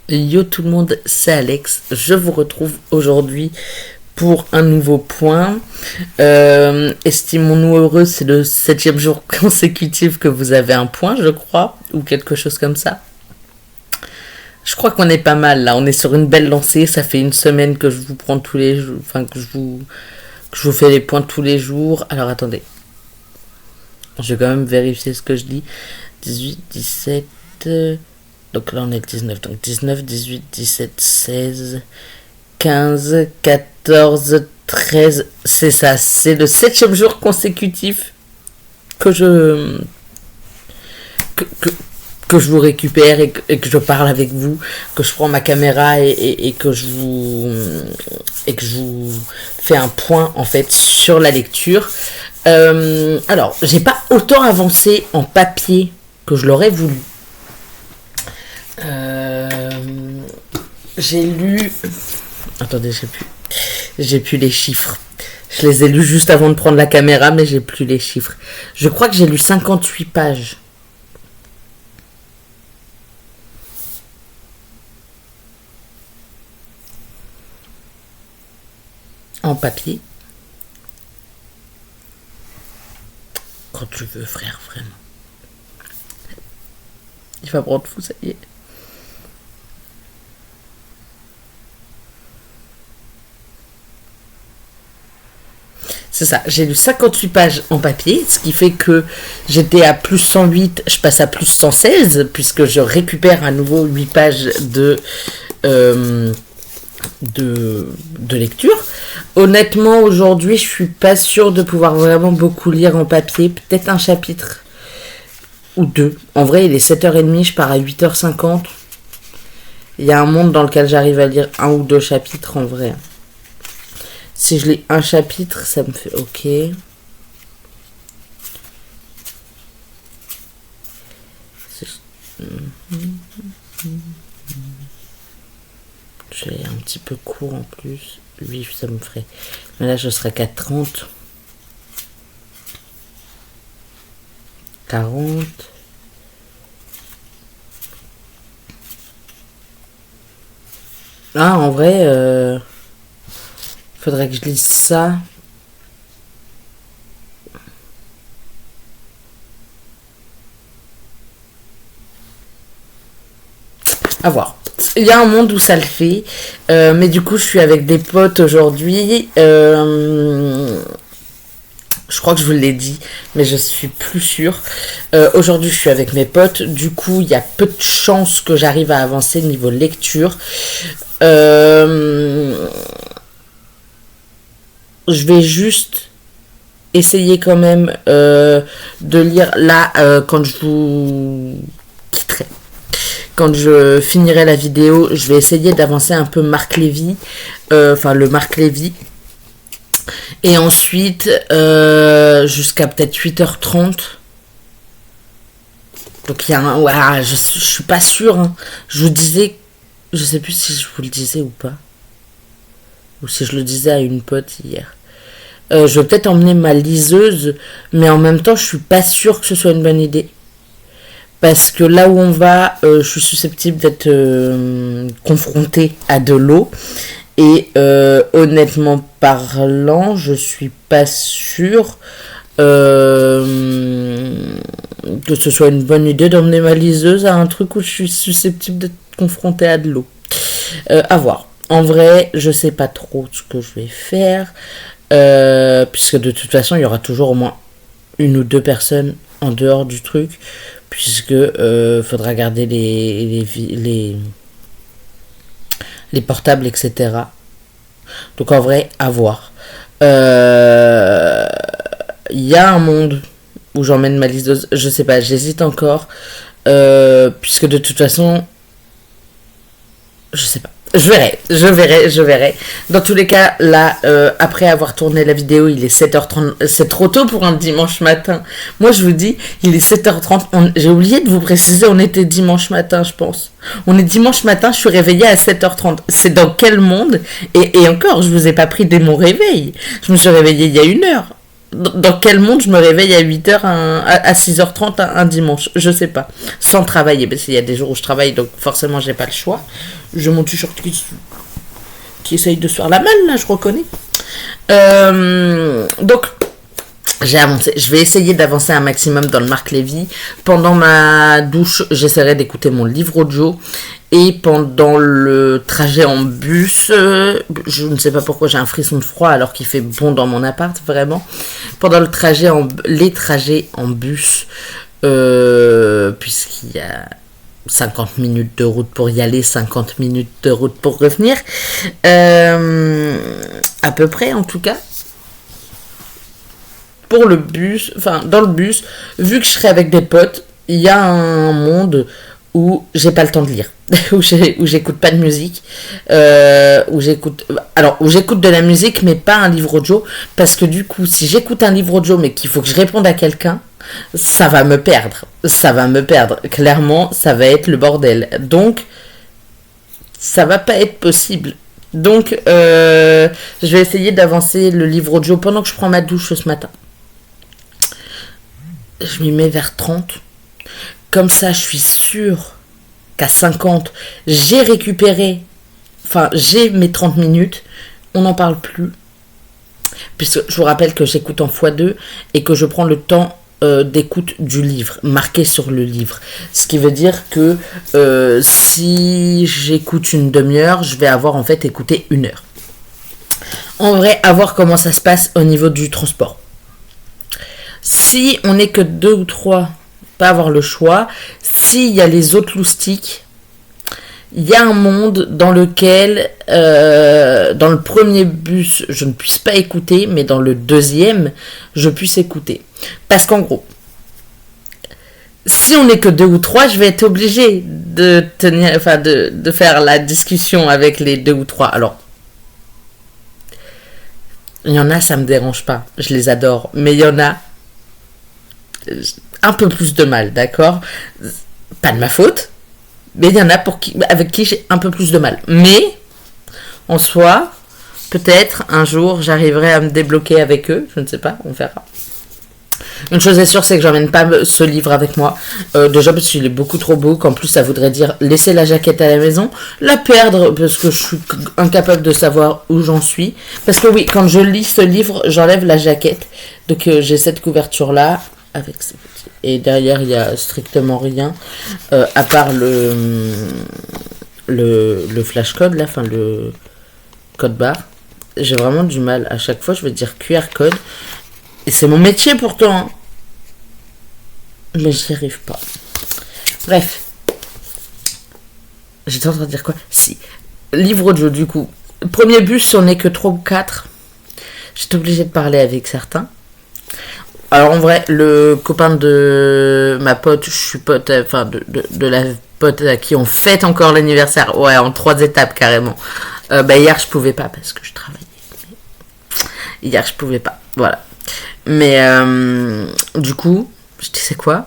Yo tout le monde, c'est Alex. Je vous retrouve aujourd'hui pour un nouveau point. Estimons-nous heureux, c'est le 7e jour consécutif que vous avez un point, je crois, ou quelque chose comme ça. Je crois qu'on est pas mal là, on est sur une belle lancée. Ça fait une semaine que je vous prends tous les jours, enfin que je vous fais les points tous les jours. Alors attendez, je vais quand même vérifier ce que je dis. 18, 17... Donc là on est le 19, donc 19, 18, 17, 16, 15, 14, 13, c'est ça, c'est le 7e jour consécutif que que je vous récupère et que je parle avec vous, que je prends ma caméra et que je vous fais un point en fait sur la lecture. Alors, j'ai pas autant avancé en papier que je l'aurais voulu. J'ai lu... Attendez, j'ai plus les chiffres. Je les ai lus juste avant de prendre la caméra, mais j'ai plus les chiffres. Je crois que j'ai lu 58 pages. En papier. Quand tu veux, frère, vraiment. Il va me rendre fou, ça y est. C'est ça, j'ai lu 58 pages en papier, ce qui fait que j'étais à plus 108, je passe à plus 116, puisque je récupère à nouveau 8 pages de lecture. Honnêtement, aujourd'hui, je suis pas sûre de pouvoir vraiment beaucoup lire en papier, peut-être un chapitre ou deux. En vrai, il est 7h30, je pars à 8h50. Il y a un monde dans lequel j'arrive à lire un ou deux chapitres en vrai. Si je lis un chapitre, ça me fait ok. Je vais un petit peu court en plus. 8, ça me ferait. Mais là, je serais qu'à 30. 40. Ah, en vrai, faudrait que je lise ça. À voir. Il y a un monde où ça le fait. Mais du coup, je suis avec des potes aujourd'hui. Je crois que je vous l'ai dit, mais je suis plus sûre. Aujourd'hui, je suis avec mes potes. Du coup, il y a peu de chances que j'arrive à avancer niveau lecture. Je vais juste essayer quand même de lire là quand je vous quitterai. Quand je finirai la vidéo, je vais essayer d'avancer un peu Marc Lévy. Le Marc Lévy. Et ensuite, jusqu'à peut-être 8h30. Donc il y a un... Ouais, je suis pas sûre. Hein. Je vous disais... Je sais plus si je vous le disais ou pas. Ou si je le disais à une pote hier. Je vais peut-être emmener ma liseuse. Mais en même temps, je suis pas sûre que ce soit une bonne idée. Parce que là où on va, je suis susceptible d'être confrontée à de l'eau. Et honnêtement parlant, je suis pas sûre que ce soit une bonne idée d'emmener ma liseuse à un truc où je suis susceptible d'être confrontée à de l'eau. À voir. En vrai, je sais pas trop ce que je vais faire. Puisque de toute façon, il y aura toujours au moins une ou deux personnes en dehors du truc. Puisque faudra garder les portables, etc. Donc en vrai, à voir. Il y a un monde où j'emmène ma liseuse. Je sais pas, j'hésite encore. Puisque de toute façon, je sais pas. Je verrai. Dans tous les cas, là, après avoir tourné la vidéo, il est 7h30. C'est trop tôt pour un dimanche matin. Moi, je vous dis, il est 7h30. J'ai oublié de vous préciser, on était dimanche matin, je pense. On est dimanche matin, je suis réveillée à 7h30. C'est dans quel monde ? Et encore, je vous ai pas pris dès mon réveil. Je me suis réveillée il y a 1 heure. Dans quel monde je me réveille à 8h, à 6h30 un dimanche? Je sais pas. Sans travailler, parce qu'il y a des jours où je travaille, donc forcément j'ai pas le choix. Je mon t-shirt qui essaye de se faire la malle, là, je reconnais. Donc, j'ai avancé. Je vais essayer d'avancer un maximum dans le Marc Lévy. Pendant ma douche, j'essaierai d'écouter mon livre audio. Et pendant le trajet en bus, je ne sais pas pourquoi j'ai un frisson de froid alors qu'il fait bon dans mon appart, vraiment. Pendant les trajets en bus, puisqu'il y a 50 minutes de route pour y aller, 50 minutes de route pour revenir, à peu près en tout cas. Pour le bus, enfin dans le bus, vu que je serai avec des potes, il y a un monde où j'ai pas le temps de lire, où j'écoute pas de musique, où j'écoute de la musique mais pas un livre audio, parce que du coup si j'écoute un livre audio mais qu'il faut que je réponde à quelqu'un, ça va me perdre, clairement ça va être le bordel, donc ça va pas être possible. Donc je vais essayer d'avancer le livre audio pendant que je prends ma douche ce matin. Je m'y mets vers 30. Comme ça, je suis sûre qu'à 50, j'ai mes 30 minutes. On n'en parle plus. Puisque je vous rappelle que j'écoute en x2 et que je prends le temps d'écoute du livre, marqué sur le livre. Ce qui veut dire que si j'écoute une demi-heure, je vais avoir en fait écouté 1 heure. En vrai, à voir comment ça se passe au niveau du transport. Si on n'est que 2 ou 3, pas avoir le choix. S'il y a les autres loustiques, il y a un monde dans lequel, dans le premier bus, je ne puisse pas écouter, mais dans le deuxième, je puisse écouter. Parce qu'en gros, si on n'est que 2 ou 3, je vais être obligée de faire la discussion avec les 2 ou 3. Alors, il y en a, ça me dérange pas. Je les adore. Mais il y en a un peu plus de mal, d'accord? Pas de ma faute, mais il y en a avec qui j'ai un peu plus de mal. Mais, en soi, peut-être un jour j'arriverai à me débloquer avec eux, je ne sais pas, on verra. Une chose est sûre, c'est que j'emmène pas ce livre avec moi. Déjà parce qu'il est beaucoup trop beau, qu'en plus ça voudrait dire laisser la jaquette à la maison, la perdre parce que je suis incapable de savoir où j'en suis. Parce que oui, quand je lis ce livre, j'enlève la jaquette. Donc j'ai cette couverture là avec ces petits. Et derrière il y a strictement rien à part le flash code là, enfin le code barre. J'ai vraiment du mal. À chaque fois je vais dire QR code. Et c'est mon métier pourtant. Hein. Mais j'y arrive pas. Bref. J'étais en train de dire quoi? Si. Livre audio du coup. Premier bus, on n'est que 3 ou 4. J'étais obligée de parler avec certains. Alors en vrai, le copain de ma pote, je suis pote, enfin de la pote à qui on fête encore l'anniversaire. Ouais, en 3 étapes carrément. Hier je pouvais pas parce que je travaillais. Hier je pouvais pas. Voilà. Mais du coup, je disais quoi?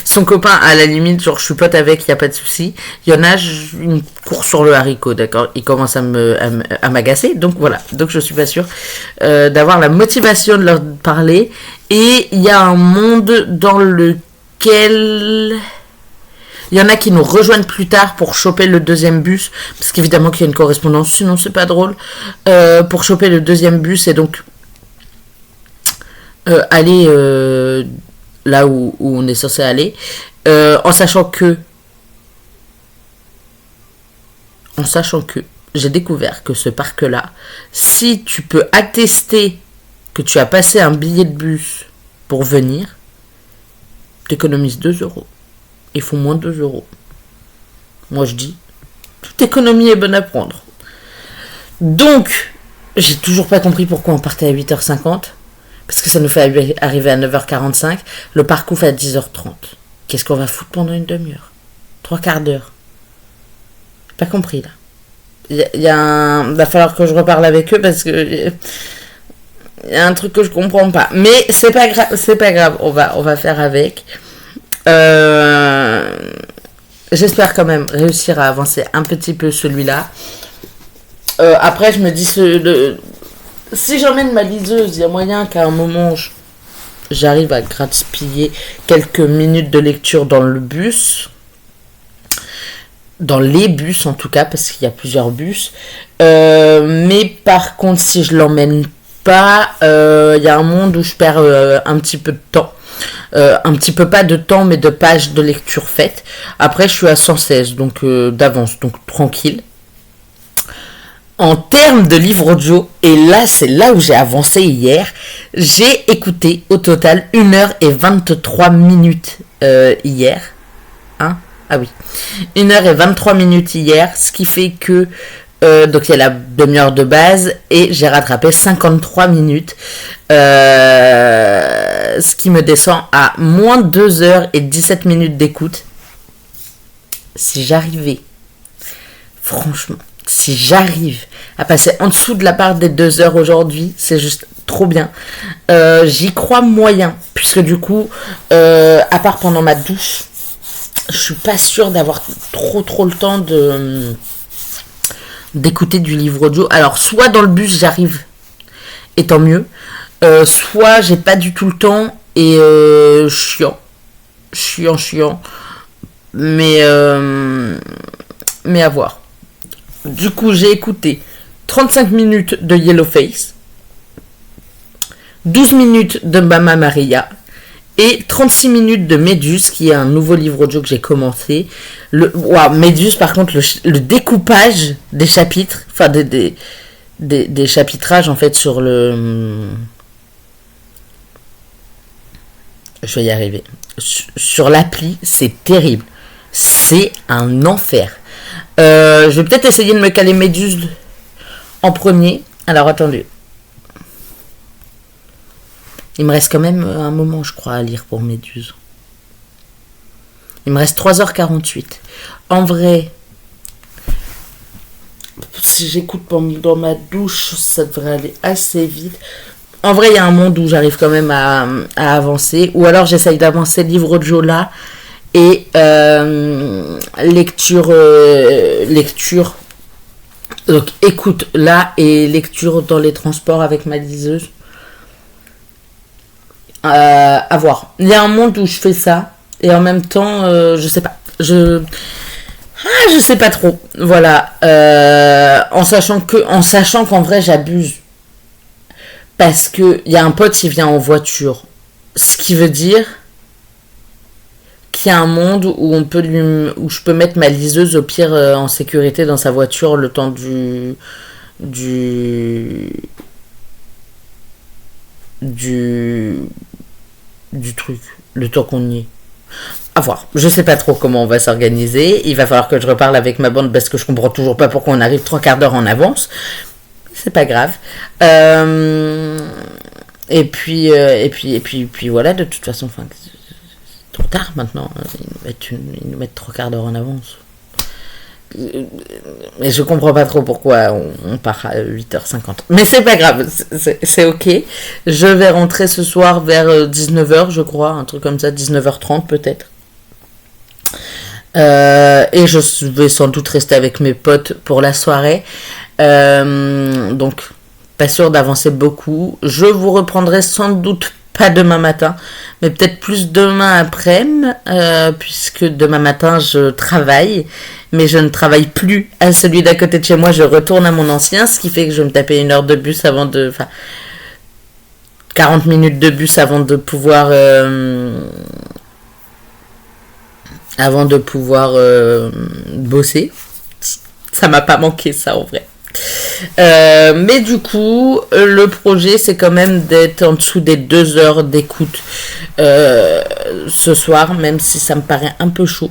Son copain, à la limite, genre je suis pote avec, il n'y a pas de souci. Il y en a, une course sur le haricot, d'accord? Il commence à m'agacer, donc voilà. Donc je suis pas sûre d'avoir la motivation de leur parler. Et il y a un monde dans lequel... Il y en a qui nous rejoignent plus tard pour choper le deuxième bus, parce qu'évidemment qu'il y a une correspondance, sinon c'est pas drôle, pour choper le deuxième bus et donc aller là où on est censé aller, en sachant que j'ai découvert que ce parc-là, si tu peux attester que tu as passé un billet de bus pour venir, tu économises 2 €. Il faut moins de 2 €. Moi je dis, toute économie est bonne à prendre. Donc, j'ai toujours pas compris pourquoi on partait à 8h50. Parce que ça nous fait arriver à 9h45. Le parcours fait à 10h30. Qu'est-ce qu'on va foutre pendant une demi-heure? 3 quarts d'heure. J'ai pas compris là. Il va falloir que je reparle avec eux parce que il y a un truc que je comprends pas. Mais c'est pas grave. On va faire avec. J'espère quand même réussir à avancer un petit peu celui-là. Après je me dis Si j'emmène ma liseuse, il y a moyen qu'à un moment, j'arrive à grappiller quelques minutes de lecture dans le bus. Dans les bus en tout cas, parce qu'il y a plusieurs bus. Mais par contre, si je l'emmène pas, il y a un monde où je perds un petit peu de temps. Un petit peu pas de temps, mais de pages de lecture faites. Après, je suis à 116, donc d'avance, donc tranquille. En termes de livre audio, et là, c'est là où j'ai avancé hier, j'ai écouté au total 1h23 hier. Hein? Ah oui. 1h23 hier, ce qui fait que donc il y a la demi-heure de base et j'ai rattrapé 53 minutes, ce qui me descend à moins 2h17 d'écoute. Si j'arrivais, franchement, si j'arrive à passer en dessous de la barre des 2 heures aujourd'hui, c'est juste trop bien. J'y crois moyen, puisque du coup, à part pendant ma douche, je suis pas sûre d'avoir trop le temps d'écouter du livre audio. Alors, soit dans le bus, j'arrive, et tant mieux. Soit j'ai pas du tout le temps, et chiant. Mais à voir. Du coup, j'ai écouté 35 minutes de Yellowface, 12 minutes de Mama Maria et 36 minutes de Méduse, qui est un nouveau livre audio que j'ai commencé. Méduse, par contre, le découpage des chapitres, enfin des chapitrages en fait sur le... Je vais y arriver. Sur l'appli, c'est terrible. C'est un enfer. Je vais peut-être essayer de me caler Méduse en premier. Alors attendez. Il me reste quand même un moment, je crois, à lire pour Méduse. Il me reste 3h48. En vrai, si j'écoute dans ma douche, ça devrait aller assez vite. En vrai, il y a un monde où j'arrive quand même à avancer. Ou alors j'essaye d'avancer livre audio là. Et lecture. Donc écoute là et lecture dans les transports avec ma liseuse. À voir. Il y a un monde où je fais ça et en même temps, je sais pas. Je sais pas trop. Voilà. En sachant qu'en vrai j'abuse. Parce que il y a un pote qui vient en voiture. Ce qui veut dire qu'il y a un monde où où je peux mettre ma liseuse au pire en sécurité dans sa voiture le temps du truc, le temps qu'on y est. À voir. Je sais pas trop comment on va s'organiser. Il va falloir que je reparle avec ma bande parce que je comprends toujours pas pourquoi on arrive 3/4 en avance. C'est pas grave. Et puis voilà, de toute façon, c'est trop tard maintenant. Ils nous mettent 3/4 en avance. Mais je comprends pas trop pourquoi on part à 8h50. Mais c'est pas grave, c'est ok. Je vais rentrer ce soir vers 19h, je crois, un truc comme ça, 19h30 peut-être. Et je vais sans doute rester avec mes potes pour la soirée. Donc, pas sûr d'avancer beaucoup. Je vous reprendrai sans doute pas demain matin, mais peut-être plus demain après-midi, puisque demain matin je travaille, mais je ne travaille plus à celui d'à côté de chez moi, je retourne à mon ancien, ce qui fait que je vais me taper 1 heure de bus 40 minutes de bus avant de pouvoir bosser. Ça m'a pas manqué ça en vrai. Mais du coup, le projet c'est quand même d'être en dessous des 2 heures d'écoute ce soir, même si ça me paraît un peu chaud.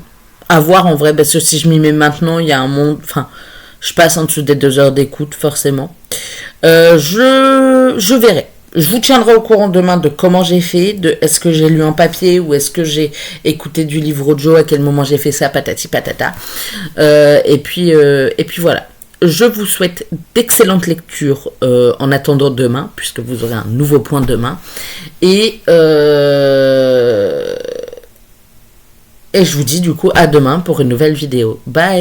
À voir en vrai, parce que si je m'y mets maintenant, il y a un monde. Enfin, je passe en dessous des 2 heures d'écoute, forcément. Je verrai. Je vous tiendrai au courant demain de comment j'ai fait, de est-ce que j'ai lu en papier ou est-ce que j'ai écouté du livre audio, à quel moment j'ai fait ça, patati patata. Et puis voilà. Je vous souhaite d'excellentes lectures en attendant demain, puisque vous aurez un nouveau point demain. Et je vous dis du coup à demain pour une nouvelle vidéo. Bye!